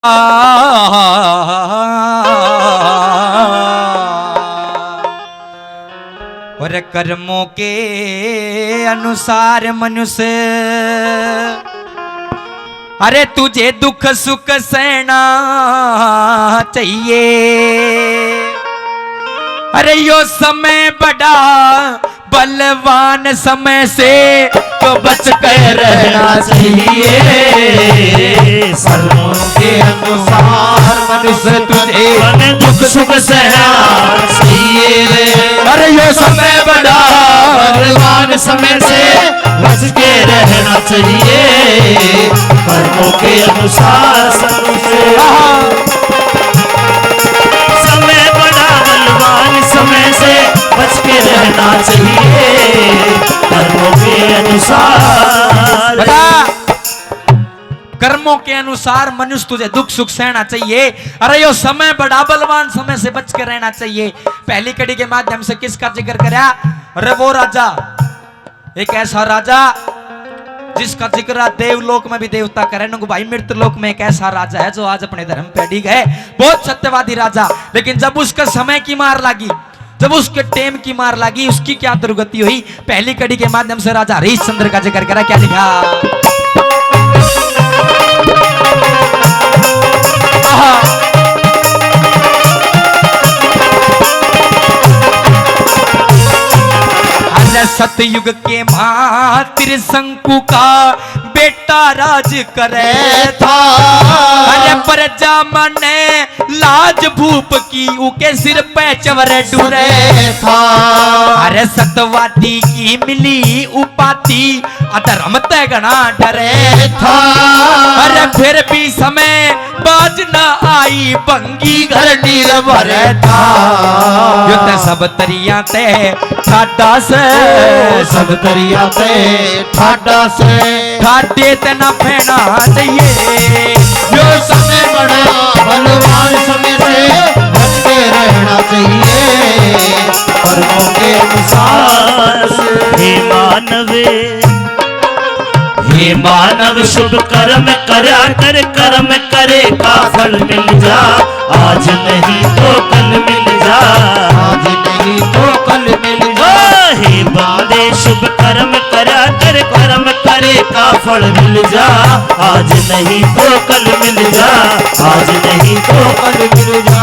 और कर्मों के अनुसार मनुष्य, अरे तुझे दुख सुख सहना चाहिए। अरे यो समय बड़ा बलवान समय से तो बच कर रहना चाहिए। कर्मों के अनुसार मनुष्य तुझे दुख सुख सहना चाहिए। अरे यो समय बड़ा बलवान समय से बच के रहना चाहिए। कर्मों के अनुसार समय बड़ा बलवान समय से बच के रहना चाहिए। कर्मों के अनुसार, कर्मों के अनुसार मनुष्य तुझे दुख सुख सहना चाहिए। अरे यो समय बड़ा बलवान समय से बच के रहना चाहिए। पहली कड़ी के माध्यम से किसका जिक्र करा? अरे वो राजा, एक ऐसा राजा जिसका जिक्र देवलोक में भी देवता करे न भाई। मृत्यु लोक में एक ऐसा राजा है जो आज अपने धर्म पे अडिग है, बहुत सत्यवादी राजा। लेकिन जब उसका समय की मार लगी, जब उसके टेम की मार लगी, उसकी क्या दुर्गति हुई? पहली कड़ी के माध्यम से राजा हरिश्चंद्र का जिक्र करा। क्या लिखा? सतयुग के मातिर शंकु का बेटा राज करे था। अरे प्रजा मने लाज भूप की उके सिर पे चवरे डुरे था। अरे सतवादी की मिली उपाधि अधर्म ते गणा डरे था। अरे फिर भी समय बाज न आई बंगी घर नीर भरे था। युद्ध सब तरिया ते ठाडा से, सब तरिया ते ठाडा से ठाडे ते न फेना चाहिए। यो समय बड़ा बलवान समय से बच के रहना चाहिए। कर्मों के अनुसार हे मानवे, हे मानव शुभ कर्म करा कर कर्म करे का फल मिल जा। आज नहीं तो कल मिल जा, आज नहीं तो कल मिल जा। हे बांदे शुभ कर्म करा कर कर्म करे का फल मिल जा। आज नहीं तो कल मिल जा, आज नहीं तो कल मिल जा।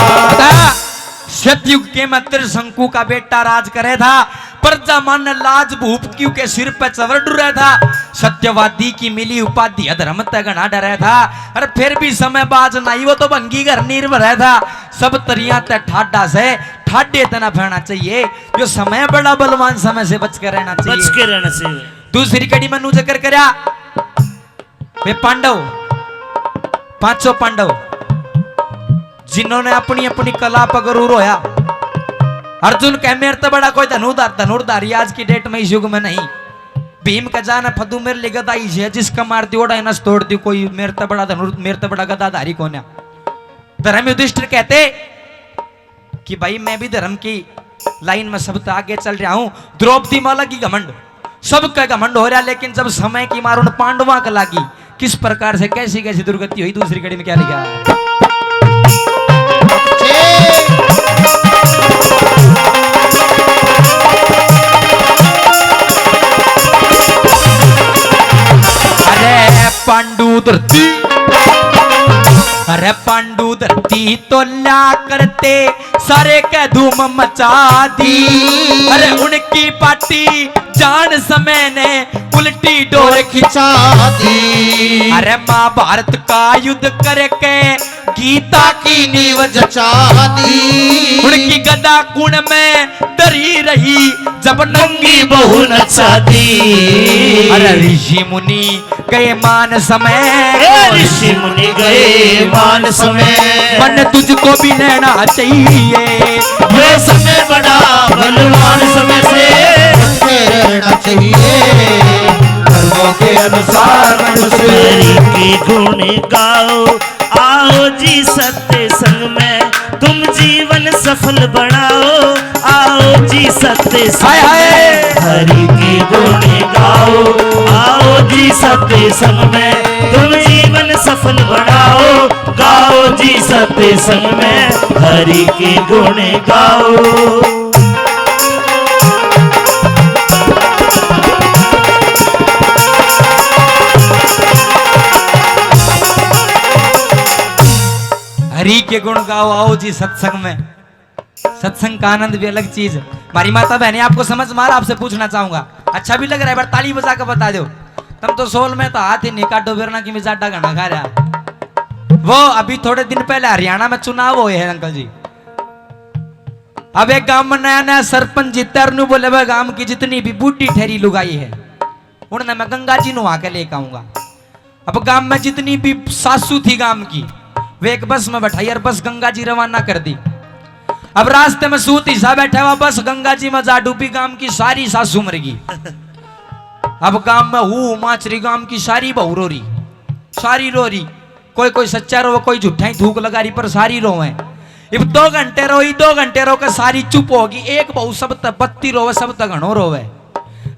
सतयुग के मत्र शंकु का बेटा राज करे था। प्रजा मन लाज भूप क्यों के सिर पे चवर डुरा था। सत्यवादी की मिली उपाधि अधर्म ते गणा डरा था। अरे फिर भी समय बाज नहीं, वो तो भंगी घर निर्भर था। सब तरिया ते ठाडा से ठाडे तना फेरना चाहिए। जो समय बड़ा बलवान समय से बच के रहना चाहिए, बच के रहना चाहिए। दूसरी कड़ी में जिक्र करया वे पांडव, पांचों पांडव जिन्होंने अपनी अपनी कला पर गरूर होया। अर्जुन कह मेरे तो बड़ा कोई धनुर्धार धनुर्धारी आज की डेट में इस युग में नहीं। भीम का जाना फदू मेरे लिए गदा ही है, जिसका मारती ओढ़ा नस तोड़ दी। कोई मेरे तो बड़ा मेरे तो बड़ा गदाधारी कौन है? धर्म युधिष्ठिर कहते कि भाई मैं भी धर्म की लाइन में सबसे आगे चल रहा हूं। द्रौपदी माला की घमंड, सबका घमंड हो रहा, लेकिन जब समय की मार उन पांडवा का लागी, किस प्रकार से कैसी कैसी दुर्गति हुई। दूसरी कड़ी में क्या लिखा? पांडु धरती, अरे पांडु धरती तो ला करते सारे के धूम मचा दी। अरे उनकी पार्टी जान समय ने उल्टी डोर खिंचा दी। अरे महाभारत का युद्ध करके गीता की नींव जचा दी। उनकी गदा कुण में डरी रही जब नंगी बहू नचा दी। अरे ऋषि मुनि गए मान समय, ऋषि मुनि गए मान समय। मन तुझको भी रहना चाहिए। ये समय बड़ा बलवान समय से रहना चाहिए। कर्मों के अनुसार मनुष्य के गुण गाओ। आओ जी सत्य संग में तुम जीवन सफल बनाओ। आओ जी सत्य संग में हरि के गुण गाओ। आओ जी सत्य संग में तुम जीवन सफल बनाओ। आओ जी सत्संग में हरि के गुण गाओ। हरि के गुण गाओ आओ जी सत्संग में। सत्संग का आनंद भी अलग चीज है। हमारी माता बहने आपको समझ मारा, आपसे पूछना चाहूंगा, अच्छा भी लग रहा है बार ताली बजा कर बता दो। तुम तो सोल में तो हाथ ही नहीं काटो बिरना की मिजाटा घना खा रहा। वो अभी थोड़े दिन पहले हरियाणा में चुनाव हुए हैं अंकल जी। अब एक गांव में नया नया सरपंच जीता और बोले वह गांव की जितनी भी बूढ़ी ठहरी लुगाई है उन्हें मैं गंगा जी नुहा के लेकर आऊंगा। अब गांव में जितनी भी सासू थी गांव की वे एक बस में बैठाई और बस गंगा जी रवाना कर दी। अब रास्ते में सूत ईसा बैठा हुआ बस गंगा जी में जा डूबी, गांव की सारी सासू मर गई। अब गांव में हूँ माचरी गांव की सारी बहू रो रही, सारी रो रही, कोई कोई सच्चा रो कोई झूठा ही थूक लगा रही पर सारी रोवे। अब 2 घंटे रोई, 2 घंटे रो कर सारी चुप होगी। एक बहू सब तक बत्ती रोवे सब तक घणो रोवे।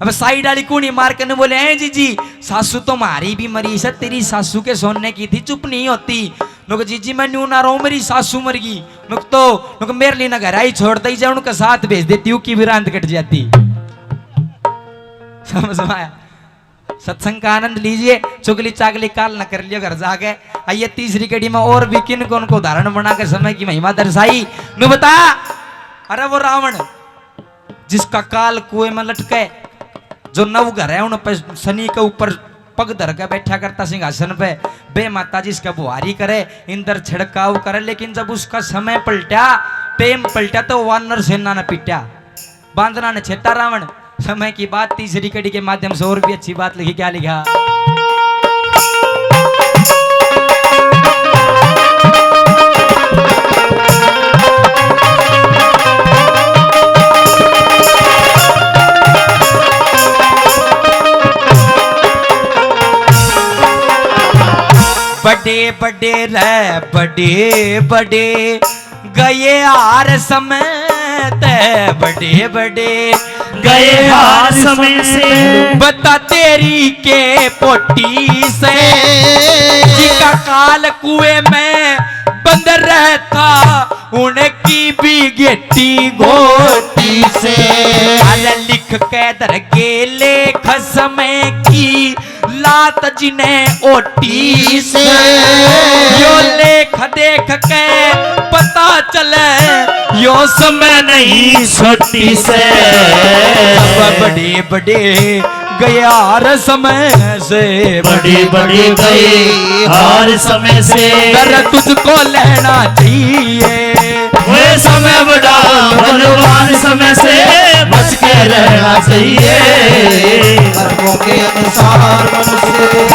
अब साइड वाली कुणी मार के बोले हैं जी सासू तो मारी भी मरी है, तेरी सासू के सोने की थी चुप नहीं होती। लोग जी मैं न्यू ना रो मेरी सासू मर गई, लोग मेरे लिए ना घर आई छोड़ दी जाए उनका साथ भेज देती हूँ की विरांत कट जाती। समझ में आया? सत्संग का आनंद लीजिए, चुगली चागली काल न कर लियो घर जाके। आइए तीसरी कड़ी में और भी किन को उनको उदाहरण बनाकर समय की महिमा दर्शाई नु बता। अरे वो रावण जिसका काल कुएं में लटके, जो 9 घर है उन पे शनि के ऊपर पग धर के बैठा करता सिंहासन पे, बे माता जी इसका बुहारी करे इंद्र छिड़काव करे, लेकिन जब उसका समय पलटा टेम पलटा तो वानर सेना ने पिटा, बांदना ने छेटा रावण। समय की बात तीसरी कड़ी के माध्यम से और भी अच्छी बात लिखी। क्या लिखा? बड़े बड़े रे बड़े बड़े गए हार समय ते, बड़े बड़े गए हार समय से बता तेरी के पोटी से, जिका काल कुएं में बंद रहता उनकी भी गेटी गोटी से। अरे लिख के दर के लेख समय की लात जिन्हें ओटी से, यो लेख देख के पता चले यो समय नहीं छोटी से। बड़े बड़े गए हार समय से, बड़े बड़े गए हार समय से, कर तुझको लेना चाहिए वे समय बड़ा बलवान समय से बच के रहना चाहिए। कर्मों के अनुसार मनुष्य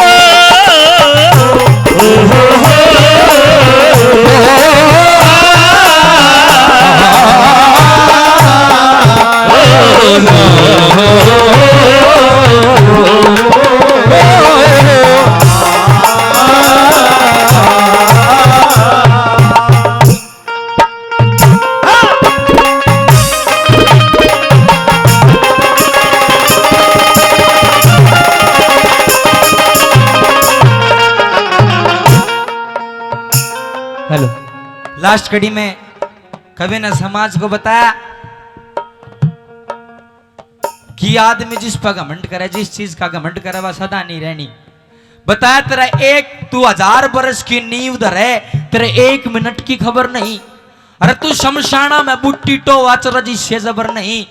हेलो। लास्ट कड़ी में कवि ने समाज को बताया कि आदमी जिस पर घमंड करे, जिस चीज का घमंड करे वह सदा नहीं रहनी। बताया तेरा तू 1000 वर्ष की नींव धरे, तेरे 1 मिनट की खबर नहीं। अरे तू शमशाना में बुट्टी टो वाचर जी से जबर नहीं।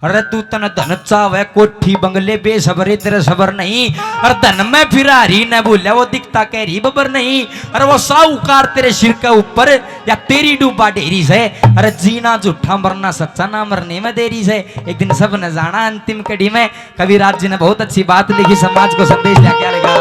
अरे तू तन धन चावे कोठी बंगले बेसबरे तेरे सबर नहीं। अरे धन में फिर हरी न बोले वो दिखता कहरी बबर नहीं। अरे वो साहूकार तेरे सिर के ऊपर या तेरी डूबा डेरी से। अरे जीना झूठा मरना सच्चा ना मरने में देरी से। एक दिन सब न जाना अंतिम कड़ी में कविराज जी ने बहुत अच्छी बात लिखी, समाज को संदेश दिया। क्या लिखा?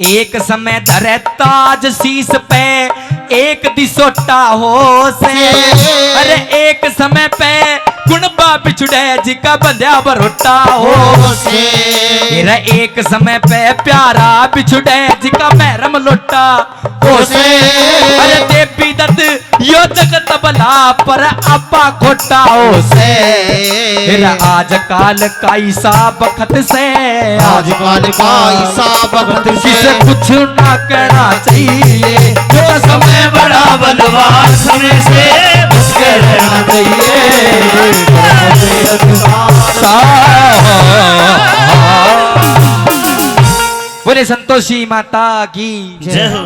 एक समय धरे ताज शीस पे, एक दिसोटा हो से। अरे एक समय पे गुणबा बिछुड़े जिका बंध्या बरोटा हो से तेरा एक समय पे प्यारा बिछुड़े जिका महरम लोटा हो से अरे देवी दत्त यो जगत बला पर अपा खोटा हो से तेरा आज काल का ईसा बखत से आजकल का ईसा भगत से किसे कुछ ना कहना चाहिए जो समय बड़ा बलवान समय से बच के रहना बोले संतोषी माता की जय हो।